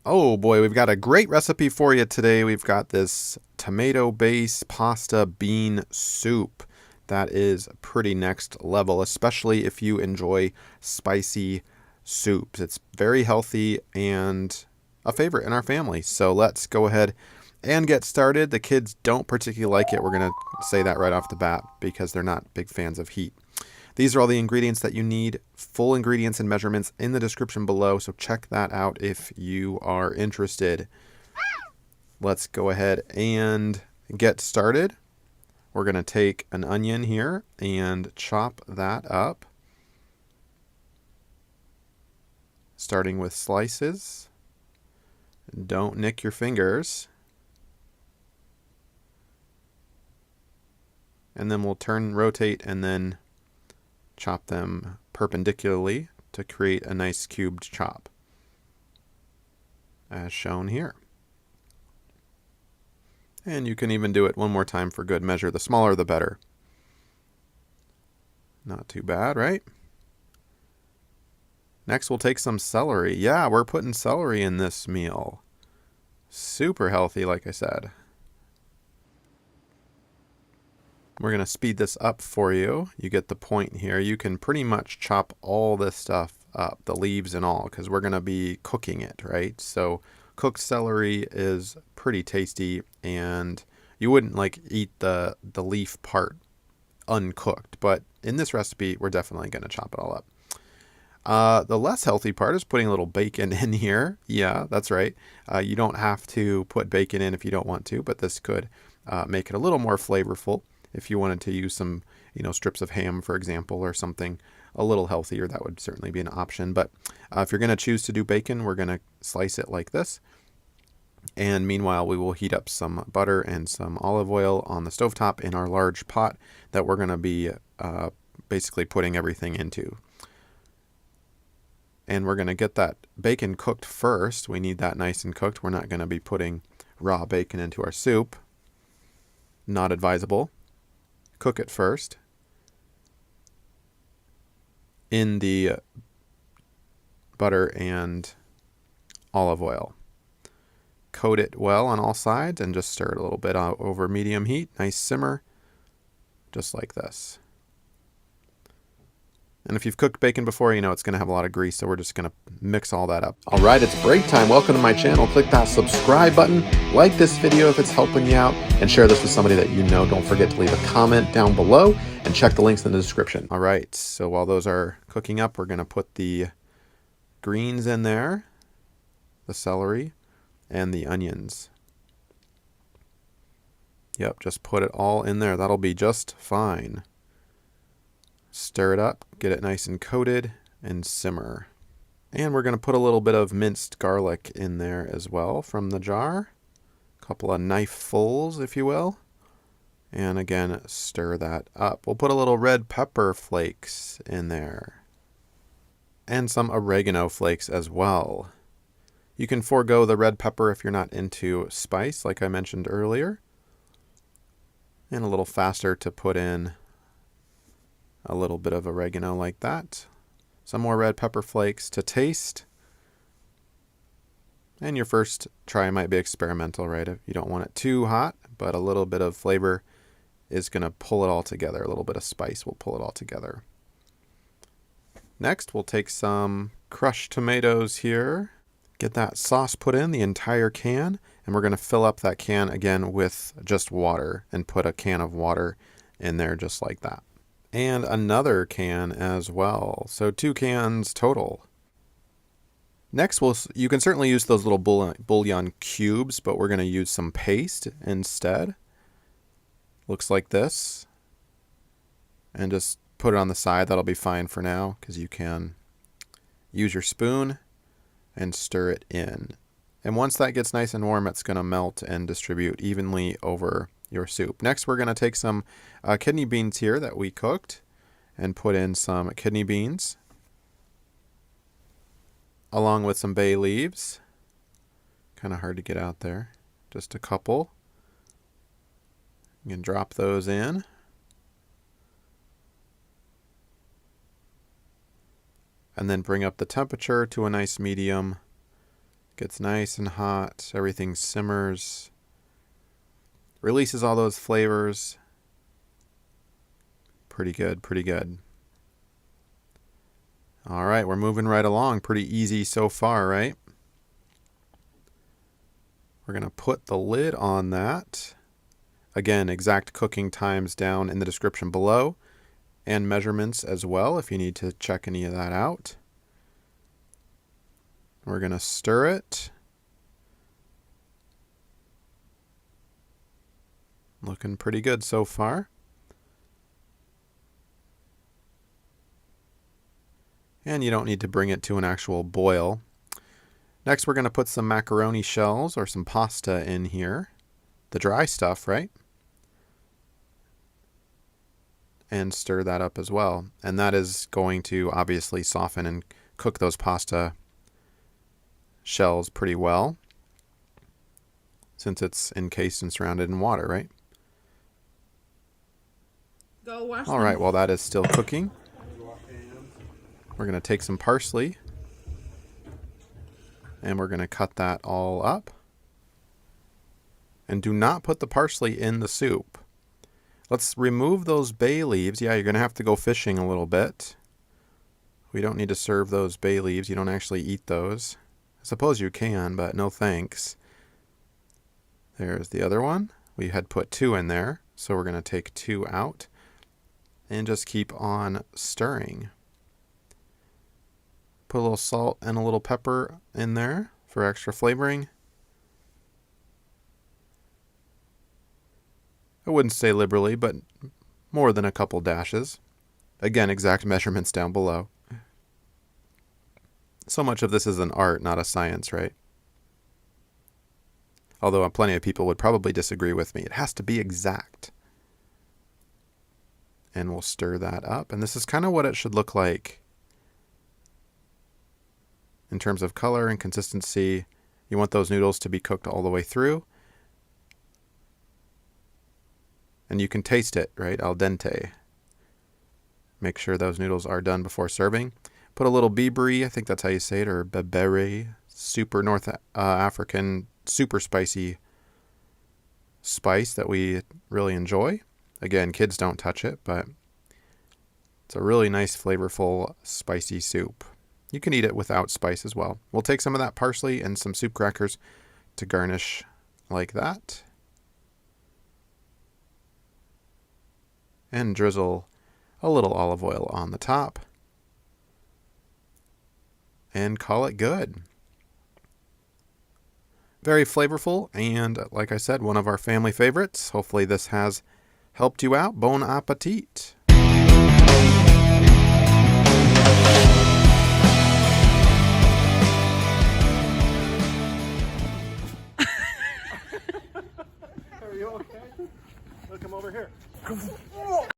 Oh boy, we've got a great recipe for you today. We've got this tomato-based pasta bean soup that is pretty next level, especially if you enjoy spicy soups. It's very healthy and a favorite in our family. So let's go ahead and get started. The kids don't particularly like it. We're going to say that right off the bat because they're not big fans of heat. These are all the ingredients that you need. Full ingredients and measurements in the description below, so check that out if you are interested. Let's go ahead and get started. We're going to take an onion here and chop that up, starting with slices. Don't nick your fingers. And then we'll rotate, and then chop them perpendicularly to create a nice cubed chop, as shown here. And you can even do it one more time for good measure. The smaller the better. Not too bad, right? Next we'll take some celery. Yeah, we're putting celery in this meal. Super healthy, like I said. We're going to speed this up for you. You get the point here. You can pretty much chop all this stuff up, the leaves and all, because we're going to be cooking it, right? So cooked celery is pretty tasty, and you wouldn't like eat the leaf part uncooked, but in this recipe, we're definitely going to chop it all up. The less healthy part is putting a little bacon in here. Yeah, that's right. You don't have to put bacon in if you don't want to, but this could make it a little more flavorful. If you wanted to use some, strips of ham, for example, or something a little healthier, that would certainly be an option. But if you're going to choose to do bacon, we're going to slice it like this. And meanwhile, we will heat up some butter and some olive oil on the stovetop in our large pot that we're going to be basically putting everything into. And we're going to get that bacon cooked first. We need that nice and cooked. We're not going to be putting raw bacon into our soup. Not advisable. Cook it first in the butter and olive oil. Coat it well on all sides and just stir it a little bit over medium heat. Nice simmer, just like this. And if you've cooked bacon before, it's going to have a lot of grease, so we're just going to mix all that up. All right, it's break time. Welcome to my channel. Click that subscribe button, like this video if it's helping you out, and share this with somebody that you know. Don't forget to leave a comment down below, and check the links in the description. All right, so while those are cooking up, we're going to put the greens in there, the celery, and the onions. Yep, just put it all in there. That'll be just fine. Stir it up, get it nice and coated, and simmer. And we're going to put a little bit of minced garlic in there as well from the jar. A couple of knife-fulls, if you will. And again, stir that up. We'll put a little red pepper flakes in there. And some oregano flakes as well. You can forego the red pepper if you're not into spice, like I mentioned earlier. And a little faster to put in a little bit of oregano like that. Some more red pepper flakes to taste. And your first try might be experimental, right? If you don't want it too hot, but a little bit of flavor is going to pull it all together. A little bit of spice will pull it all together. Next, we'll take some crushed tomatoes here. Get that sauce put in, the entire can, and we're going to fill up that can again with just water and put a can of water in there just like that. And another can as well. So 2 cans total. Next, you can certainly use those little bouillon cubes, but we're going to use some paste instead. Looks like this. And just put it on the side. That'll be fine for now because you can use your spoon and stir it in. And once that gets nice and warm, it's going to melt and distribute evenly over your soup. Next, we're going to take some kidney beans here that we cooked and put in some kidney beans along with some bay leaves. Kind of hard to get out there. Just a couple. You can drop those in. And then bring up the temperature to a nice medium. Gets nice and hot. Everything simmers. Releases all those flavors. Pretty good, pretty good. All right, we're moving right along. Pretty easy so far, right? We're going to put the lid on that. Again, exact cooking times down in the description below, and measurements as well if you need to check any of that out. We're going to stir it. Looking pretty good so far. And you don't need to bring it to an actual boil. Next, we're going to put some macaroni shells or some pasta in here. The dry stuff, right? And stir that up as well. And that is going to obviously soften and cook those pasta shells pretty well, since it's encased and surrounded in water, right? Go wash All right, while that is still cooking, we're going to take some parsley and we're going to cut that all up. And do not put the parsley in the soup. Let's remove those bay leaves. Yeah, you're going to have to go fishing a little bit. We don't need to serve those bay leaves. You don't actually eat those. I suppose you can, but no thanks. There's the other one. We had put 2 in there, so we're going to take 2 out and just keep on stirring. Put a little salt and a little pepper in there for extra flavoring. I wouldn't say liberally, but more than a couple dashes. Again, exact measurements down below. So much of this is an art, not a science, right? Although plenty of people would probably disagree with me. It has to be exact. And we'll stir that up. And this is kind of what it should look like in terms of color and consistency. You want those noodles to be cooked all the way through. And you can taste it, right? Al dente. Make sure those noodles are done before serving. Put a little bibri, I think that's how you say it, or bebere, super North African, super spicy spice that we really enjoy. Again, kids don't touch it, but it's a really nice, flavorful, spicy soup. You can eat it without spice as well. We'll take some of that parsley and some soup crackers to garnish like that. And drizzle a little olive oil on the top. And call it good. Very flavorful, and like I said, one of our family favorites. Hopefully this has helped you out. Bon appetit.